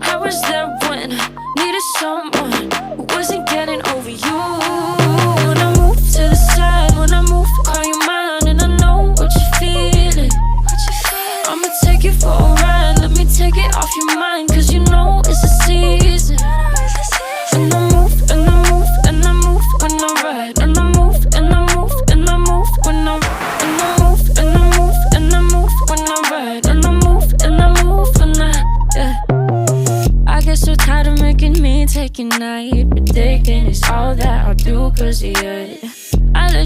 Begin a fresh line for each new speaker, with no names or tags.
I was there when I needed someone who wasn't getting over you. When I move to the side, when I move, call you mine, and I know what you're feeling. I'ma take you for a ride, let me take it off your mind, cause you know it's a season. And I move, and I move, and I move when I ride, and I move, and I move, and I move when I move, and I move, and I move when I ride, and I move, and I move when I get so tired of making me take a night, predicting it's all that I'll do cause of you.